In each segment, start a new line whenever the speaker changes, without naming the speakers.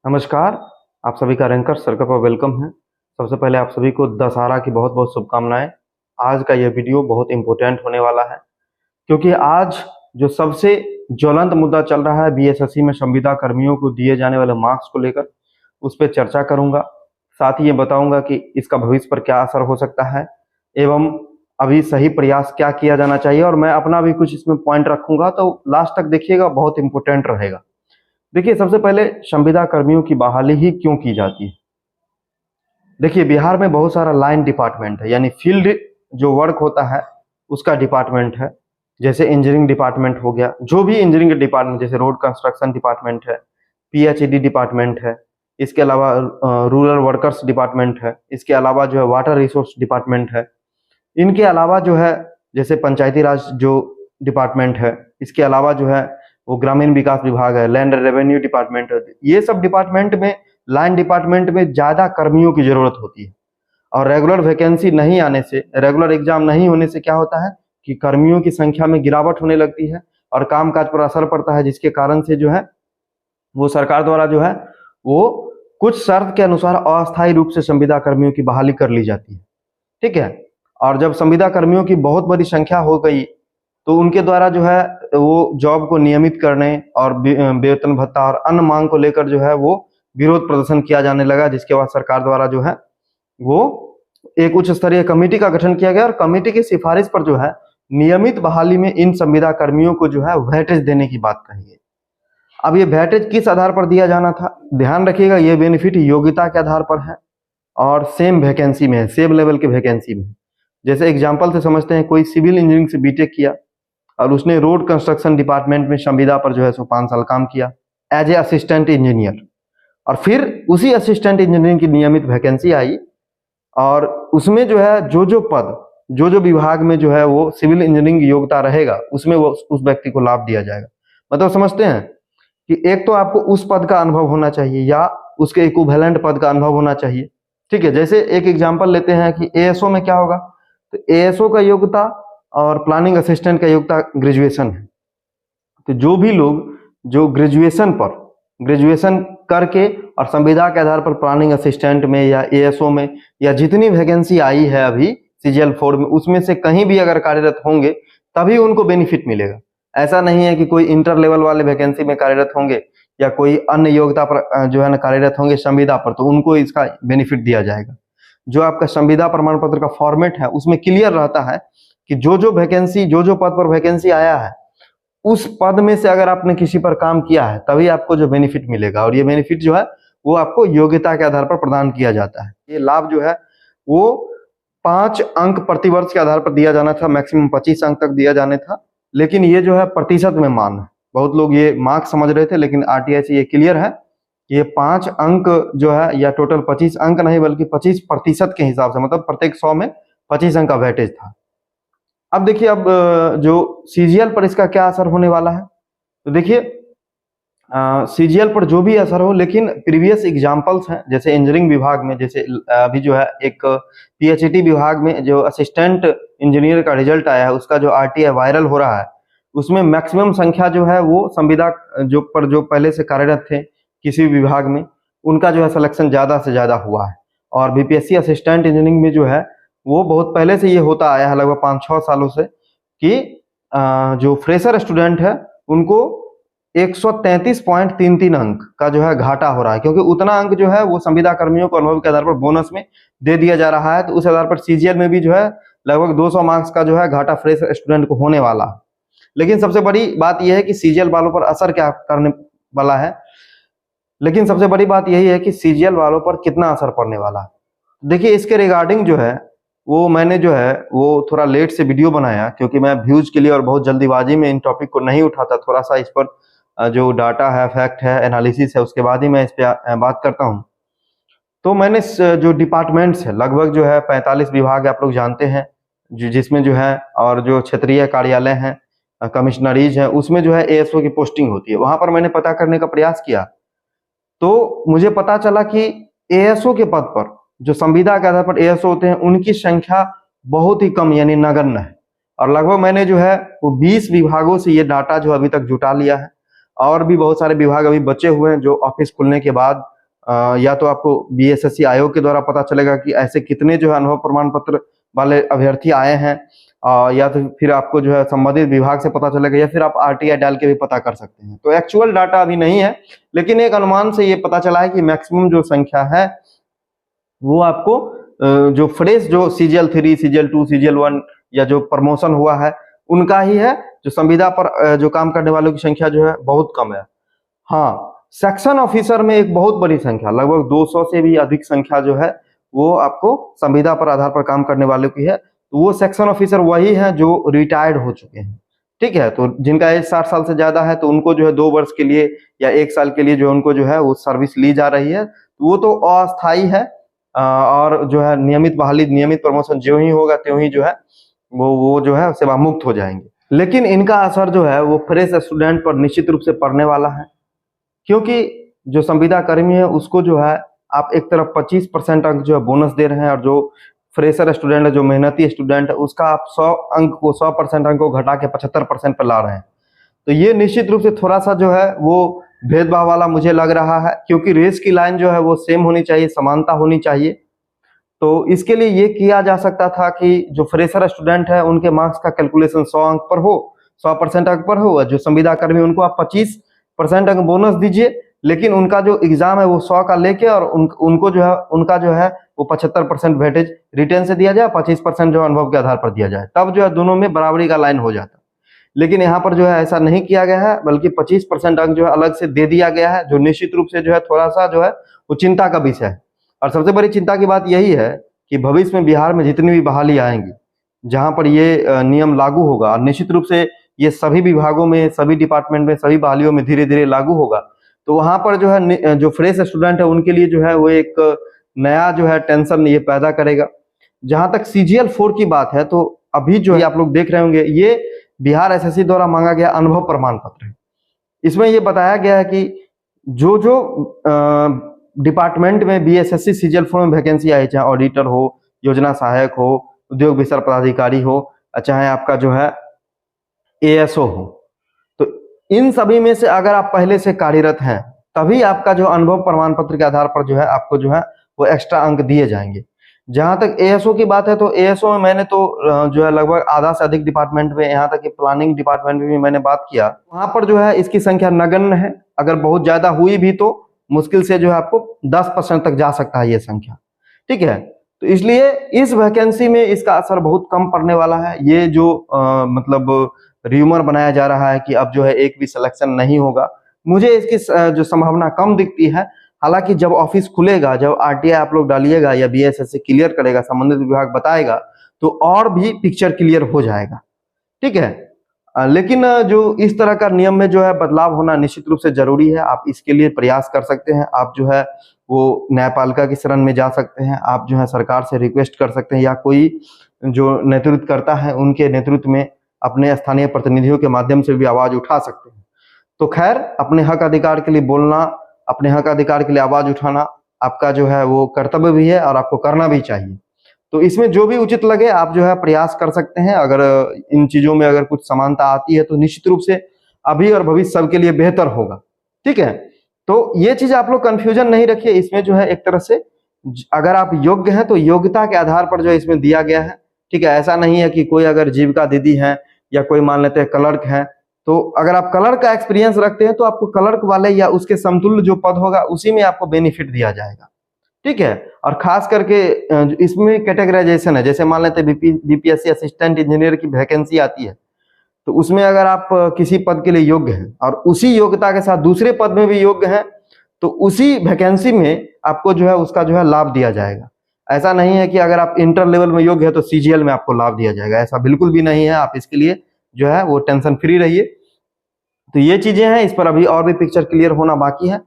नमस्कार। आप सभी का रैंकर सर्कल पर वेलकम है। सबसे पहले आप सभी को दशहरा की बहुत बहुत शुभकामनाएं। आज का यह वीडियो बहुत इंपॉर्टेंट होने वाला है क्योंकि आज जो सबसे ज्वलंत मुद्दा चल रहा है बीएसएससी में संविदा कर्मियों को दिए जाने वाले मार्क्स को लेकर, उस पर चर्चा करूंगा। साथ ही ये बताऊंगा कि इसका भविष्य पर क्या असर हो सकता है एवं अभी सही प्रयास क्या किया जाना चाहिए, और मैं अपना भी कुछ इसमें पॉइंट रखूंगा, तो लास्ट तक देखिएगा, बहुत इंपॉर्टेंट रहेगा। देखिए, सबसे पहले संविदा कर्मियों की बहाली ही क्यों की जाती है। देखिए, बिहार में बहुत सारा लाइन डिपार्टमेंट है, यानी फील्ड जो वर्क होता है उसका डिपार्टमेंट है। जैसे इंजीनियरिंग डिपार्टमेंट हो गया, जो भी इंजीनियरिंग डिपार्टमेंट, जैसे रोड कंस्ट्रक्शन डिपार्टमेंट है, पीएचईडी डिपार्टमेंट है, इसके अलावा रूरल वर्कर्स डिपार्टमेंट है, इसके अलावा जो है वाटर रिसोर्स डिपार्टमेंट है, इनके अलावा जो है जैसे पंचायती राज जो डिपार्टमेंट है, इसके अलावा जो है वो ग्रामीण विकास विभाग है, लैंड रेवेन्यू डिपार्टमेंट है। ये सब डिपार्टमेंट में, लाइन डिपार्टमेंट में ज्यादा कर्मियों की जरूरत होती है, और रेगुलर वैकेंसी नहीं आने से, रेगुलर एग्जाम नहीं होने से क्या होता है कि कर्मियों की संख्या में गिरावट होने लगती है और कामकाज पर असर पड़ता है, जिसके कारण से जो है वो सरकार द्वारा जो है वो कुछ शर्त के अनुसार अस्थायी रूप से संविदा कर्मियों की बहाली कर ली जाती है। ठीक है। और जब संविदा कर्मियों की बहुत बड़ी संख्या हो गई तो उनके द्वारा जो है वो जॉब को नियमित करने और वेतन भत्ता और अन्य मांग को लेकर जो है वो विरोध प्रदर्शन किया जाने लगा, जिसके बाद सरकार द्वारा जो है वो एक उच्च स्तरीय कमेटी का गठन किया गया, और कमेटी की सिफारिश पर जो है नियमित बहाली में इन संविदा कर्मियों को जो है वेटेज देने की बात कही गई। अब ये वेटेज किस आधार पर दिया जाना था, ध्यान रखिएगा, ये बेनिफिट योग्यता के आधार पर है और सेम वैकेंसी में है, सेम लेवल के वैकेंसी में है। जैसे एग्जाम्पल से समझते हैं, कोई सिविल इंजीनियरिंग से बीटेक किया और उसने रोड कंस्ट्रक्शन डिपार्टमेंट में संविदा पर जो है सो 5 साल काम किया एज ए असिस्टेंट इंजीनियर, और फिर उसी असिस्टेंट इंजीनियरिंग की नियमित वैकेंसी आई, और उसमें जो है जो पद, जो विभाग में जो है वो सिविल इंजीनियरिंग योग्यता रहेगा उसमें वो उस व्यक्ति को लाभ दिया जाएगा। मतलब समझते हैं कि एक तो आपको उस पद का अनुभव होना चाहिए या उसके इक्विवेलेंट पद का अनुभव होना चाहिए। ठीक है। जैसे एक एग्जांपल लेते हैं कि एएसओ में क्या होगा, तो एएसओ का योग्यता और प्लानिंग असिस्टेंट का योग्यता ग्रेजुएशन है। तो जो भी लोग जो ग्रेजुएशन करके और संविदा के आधार पर प्लानिंग असिस्टेंट में या एएसओ में या जितनी वैकेंसी आई है अभी सीजीएल 4 में, उसमें से कहीं भी अगर कार्यरत होंगे तभी उनको बेनिफिट मिलेगा। ऐसा नहीं है कि कोई इंटर लेवल वाले वैकेंसी में कार्यरत होंगे या कोई अन्य योग्यता पर जो है ना कार्यरत होंगे संविदा पर, तो उनको इसका बेनिफिट दिया जाएगा। जो आपका संविदा प्रमाण पत्र का फॉर्मेट है उसमें क्लियर रहता है कि जो वैकेंसी, जो पद पर वैकेंसी आया है उस पद में से अगर आपने किसी पर काम किया है तभी आपको जो बेनिफिट मिलेगा, और ये बेनिफिट जो है वो आपको योग्यता के आधार पर प्रदान किया जाता है। ये लाभ जो है वो 5 अंक प्रति वर्ष के आधार पर दिया जाना था, मैक्सिमम 25 अंक तक दिया जाने था, लेकिन ये जो है प्रतिशत में मान है। बहुत लोग ये मार्क्स समझ रहे थे, लेकिन आरटीआई से ये क्लियर है कि ये 5 अंक जो है या टोटल 25 अंक नहीं बल्कि 25% के हिसाब से, मतलब प्रत्येक 100 में 25 अंक का वेटेज था। अब देखिए, अब जो सीजीएल पर इसका क्या असर होने वाला है, तो देखिए सीजीएल पर जो भी असर हो, लेकिन प्रीवियस एग्जांपल्स हैं, जैसे इंजीनियरिंग विभाग में, जैसे अभी जो है एक पीएचईडी विभाग में जो असिस्टेंट इंजीनियर का रिजल्ट आया है, उसका जो आरटीआई वायरल हो रहा है, उसमें मैक्सिमम संख्या जो है वो संविदा जो पहले से कार्यरत थे किसी भी विभाग में, उनका जो है सिलेक्शन ज्यादा से ज्यादा हुआ है। और बीपीएससी असिस्टेंट इंजीनियरिंग में जो है वो बहुत पहले से ये होता आया है, लगभग 5-6 सालों से, कि जो फ्रेशर स्टूडेंट है उनको 133.33 अंक का जो है घाटा हो रहा है, क्योंकि उतना अंक जो है वो संविदा कर्मियों को अनुभव के आधार पर बोनस में दे दिया जा रहा है। तो उस आधार पर सीजीएल में भी जो है लगभग 200 मार्क्स का जो है घाटा फ्रेशर स्टूडेंट को होने वाला है। लेकिन सबसे बड़ी बात यह है कि सीजीएल वालों पर असर क्या करने वाला है, लेकिन सबसे बड़ी बात यही है कि सीजीएल वालों पर कितना असर पड़ने वाला है। देखिए, इसके रिगार्डिंग जो है वो मैंने जो है वो थोड़ा लेट से वीडियो बनाया, क्योंकि मैं व्यूज के लिए और बहुत जल्दीबाजी में इन टॉपिक को नहीं उठाता, थोड़ा सा इस पर जो डाटा है, फैक्ट है, एनालिसिस है, उसके बाद ही मैं इस पे बात करता हूं। तो मैंने जो डिपार्टमेंट्स है, लगभग जो है 45 विभाग आप लोग जानते हैं, जिसमें जो है, और जो क्षेत्रीय कार्यालय हैं, कमिश्नरीज है, उसमें जो है एएसओ की पोस्टिंग होती है। वहां पर मैंने पता करने का प्रयास किया तो मुझे पता चला कि एएसओ के पद पर जो संविदा के आधार पर एएसओ होते हैं उनकी संख्या बहुत ही कम, यानी नगण्य है। और लगभग मैंने जो है वो 20 विभागों से ये डाटा जो अभी तक जुटा लिया है, और भी बहुत सारे विभाग अभी बचे हुए हैं जो ऑफिस खुलने के बाद या तो आपको बीएसएससी आयोग के द्वारा पता चलेगा कि ऐसे कितने जो है अनुभव प्रमाण पत्र वाले अभ्यर्थी आए हैं, या तो फिर आपको जो है संबंधित विभाग से पता चलेगा, या फिर आप आरटीआई डाल के भी पता कर सकते हैं। तो एक्चुअल डाटा अभी नहीं है, लेकिन एक अनुमान से ये पता चला है कि मैक्सिमम जो संख्या है वो आपको जो फ्रेश जो सीजीएल 3, सीजीएल 2, सीजीएल 1 या जो प्रमोशन हुआ है उनका ही है। जो संविदा पर जो काम करने वालों की संख्या जो है बहुत कम है। हाँ, सेक्शन ऑफिसर में एक बहुत बड़ी संख्या, लगभग 200 से भी अधिक संख्या जो है वो आपको संविदा पर आधार पर काम करने वालों की है। तो वो सेक्शन ऑफिसर वही है जो रिटायर्ड हो चुके हैं, ठीक है। तो जिनका एज 60 साल से ज्यादा है तो उनको जो है 2 वर्ष के लिए या 1 साल के लिए जो उनको जो है वो सर्विस ली जा रही है। तो वो तो अस्थायी है, और जो है नियमित बहाली, नियमित प्रमोशन जो ही होगा त्यों ही जो है वो जो है सेवा मुक्त हो जाएंगे। लेकिन इनका असर जो है वो फ्रेश स्टूडेंट पर निश्चित रूप से पड़ने वाला है, क्योंकि जो संविदा कर्मी है उसको जो है आप एक तरफ 25% अंक जो है बोनस दे रहे हैं, और जो फ्रेशर स्टूडेंट है, जो मेहनती स्टूडेंट है, उसका आप 100% अंक को घटा के 75% पर ला रहे हैं। तो ये निश्चित रूप से थोड़ा सा जो है वो भेदभाव वाला मुझे लग रहा है, क्योंकि रेस की लाइन जो है वो सेम होनी चाहिए, समानता होनी चाहिए। तो इसके लिए ये किया जा सकता था कि जो फ्रेशर स्टूडेंट है उनके मार्क्स का कैलकुलेशन 100 अंक पर हो, 100% अंक पर हो। जो संविदा कर्मी उनको आप 25% अंक बोनस दीजिए, लेकिन उनका जो एग्जाम है वो 100 का लेके, और उनको जो है उनका जो है वो 75% वेटेज रिटेन से दिया जाए, 25% जो अनुभव के आधार पर दिया जाए, तब जो है दोनों में बराबरी का लाइन हो जाता। लेकिन यहाँ पर जो है ऐसा नहीं किया गया है, बल्कि 25% अंक जो है अलग से दे दिया गया है, जो निश्चित रूप से जो है थोड़ा सा जो है वो चिंता का विषय है। और सबसे बड़ी चिंता की बात यही है कि भविष्य में बिहार में जितनी भी बहाली आएंगी, जहां पर ये नियम लागू होगा, और निश्चित रूप से ये सभी विभागों में, सभी डिपार्टमेंट में, सभी बहालियों में धीरे धीरे लागू होगा, तो वहां पर जो है जो फ्रेश स्टूडेंट है उनके लिए जो है वो एक नया जो है टेंशन ये पैदा करेगा। जहां तक सीजीएल 4 की बात है, तो अभी जो है आप लोग देख रहे होंगे, ये बिहार एसएससी द्वारा मांगा गया अनुभव प्रमाण पत्र है। इसमें ये बताया गया है कि जो जो डिपार्टमेंट में बीएसएससी सीजीएल 4 में वैकेंसी आई, चाहे ऑडिटर हो, योजना सहायक हो, उद्योग विस्तार पदाधिकारी हो, चाहे आपका जो है एएसओ हो, तो इन सभी में से अगर आप पहले से कार्यरत हैं तभी आपका जो अनुभव प्रमाण पत्र के आधार पर जो है आपको जो है वो एक्स्ट्रा अंक दिए जाएंगे। जहां तक एएसओ की बात है, तो एएसओ में मैंने तो जो है लगभग आधा से अधिक डिपार्टमेंट में, यहाँ तक कि प्लानिंग डिपार्टमेंट में भी मैंने बात किया, वहां पर जो है इसकी संख्या नगण्य है। अगर बहुत ज्यादा हुई भी तो मुश्किल से जो है आपको 10% तक जा सकता है ये संख्या, ठीक है। तो इसलिए इस वैकेंसी में इसका असर बहुत कम पड़ने वाला है। ये जो मतलब र्यूमर बनाया जा रहा है कि अब जो है एक भी सिलेक्शन नहीं होगा, मुझे इसकी जो संभावना कम दिखती है। हालांकि जब ऑफिस खुलेगा, जब आरटीआई आप लोग डालिएगा या बीएसएससी क्लियर करेगा, संबंधित विभाग बताएगा, तो और भी पिक्चर क्लियर हो जाएगा, ठीक है। लेकिन जो इस तरह का नियम में जो है बदलाव होना निश्चित रूप से जरूरी है। आप इसके लिए प्रयास कर सकते हैं, आप जो है वो न्यायपालिका की शरण में जा सकते हैं, आप जो है सरकार से रिक्वेस्ट कर सकते हैं, या कोई जो नेतृत्व करता है उनके नेतृत्व में अपने स्थानीय प्रतिनिधियों के माध्यम से भी आवाज उठा सकते हैं। तो खैर, अपने हक अधिकार के लिए बोलना, अपने हक अधिकार के लिए आवाज उठाना आपका जो है वो कर्तव्य भी है, और आपको करना भी चाहिए। तो इसमें जो भी उचित लगे आप जो है प्रयास कर सकते हैं। अगर इन चीजों में अगर कुछ समानता आती है तो निश्चित रूप से अभी और भविष्य सबके लिए बेहतर होगा, ठीक है। तो ये चीज आप लोग कंफ्यूजन नहीं रखिए। इसमें जो है एक तरह से अगर आप योग्य हैं तो योग्यता के आधार पर जो है इसमें दिया गया है, ठीक है। ऐसा नहीं है कि कोई अगर जीविका दीदी है या कोई मान लेते हैं क्लर्क है, तो अगर आप क्लर्क का एक्सपीरियंस रखते हैं तो आपको क्लर्क वाले या उसके समतुल्य जो पद होगा उसी में आपको बेनिफिट दिया जाएगा, ठीक है। और खास करके इसमें कैटेगराइजेशन है, जैसे मान लेते हैं बीपीएससी असिस्टेंट इंजीनियर की वैकेंसी आती है, तो उसमें अगर आप किसी पद के लिए योग्य हैं और उसी योग्यता के साथ दूसरे पद में भी योग्य हैं, तो उसी वैकेंसी में आपको जो है उसका जो है लाभ दिया जाएगा। ऐसा नहीं है कि अगर आप इंटर लेवल में योग्य है तो सीजीएल में आपको लाभ दिया जाएगा, ऐसा बिल्कुल भी नहीं है। आप इसके लिए जो है वो टेंशन फ्री रहिए। तो ये चीजें हैं, इस पर अभी और भी पिक्चर क्लियर होना बाकी है,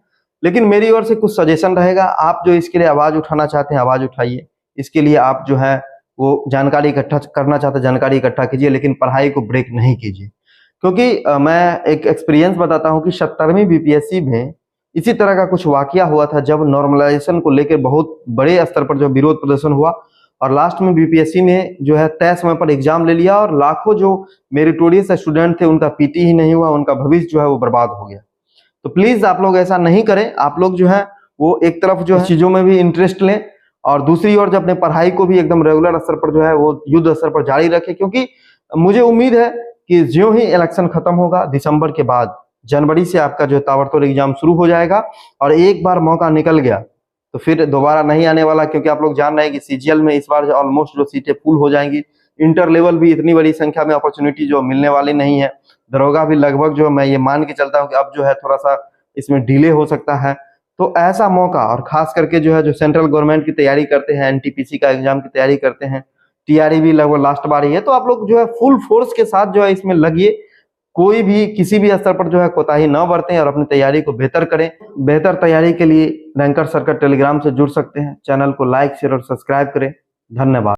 लेकिन मेरी ओर से कुछ सजेशन रहेगा। आप जो इसके लिए आवाज उठाना चाहते हैं आवाज उठाइए। इसके लिए आप जो है वो जानकारी इकट्ठा करना चाहते हैं जानकारी इकट्ठा कीजिए, लेकिन पढ़ाई को ब्रेक नहीं कीजिए। क्योंकि मैं एक एक्सपीरियंस बताता हूं कि 70वीं बीपीएससी में इसी तरह का कुछ वाकया हुआ था, जब नॉर्मलाइजेशन को लेकर बहुत बड़े स्तर पर जो विरोध प्रदर्शन हुआ, और लास्ट में बीपीएससी ने जो है तय समय पर एग्जाम ले लिया, और लाखों जो मेरिटोरियस स्टूडेंट थे उनका पीटी ही नहीं हुआ, उनका भविष्य जो है वो बर्बाद हो गया। तो प्लीज आप लोग ऐसा नहीं करें। आप लोग जो है वो एक तरफ जो है चीजों में भी इंटरेस्ट लें और दूसरी ओर जो अपने पढ़ाई को भी एकदम रेगुलर स्तर पर जो है वो युद्ध स्तर पर जारी रखें, क्योंकि मुझे उम्मीद है कि ज्यों ही इलेक्शन खत्म होगा दिसंबर के बाद जनवरी से आपका जो ताबड़तोड़ एग्जाम शुरू हो जाएगा और एक बार मौका निकल गया तो फिर दोबारा नहीं आने वाला, क्योंकि आप लोग जान रहे हैं कि सीजीएल में इस बार ऑलमोस्ट जो सीटें फुल हो जाएंगी। इंटर लेवल भी इतनी बड़ी संख्या में अपॉर्चुनिटी जो मिलने वाली नहीं है। दरोगा भी लगभग जो मैं ये मान के चलता हूँ कि अब जो है थोड़ा सा इसमें डिले हो सकता है। तो ऐसा मौका, और खास करके जो है जो सेंट्रल गवर्नमेंट की तैयारी करते हैं, एनटीपीसी का एग्जाम की तैयारी करते हैं, टीआरई भी लगभग लास्ट बार ही है, तो आप लोग जो है फुल फोर्स के साथ जो है इसमें लगिए। कोई भी किसी भी स्तर पर जो है कोताही न बरतें और अपनी तैयारी को बेहतर करें। बेहतर तैयारी के लिए रैंकर सर्कल टेलीग्राम से जुड़ सकते हैं। चैनल को लाइक शेयर और सब्सक्राइब करें। धन्यवाद।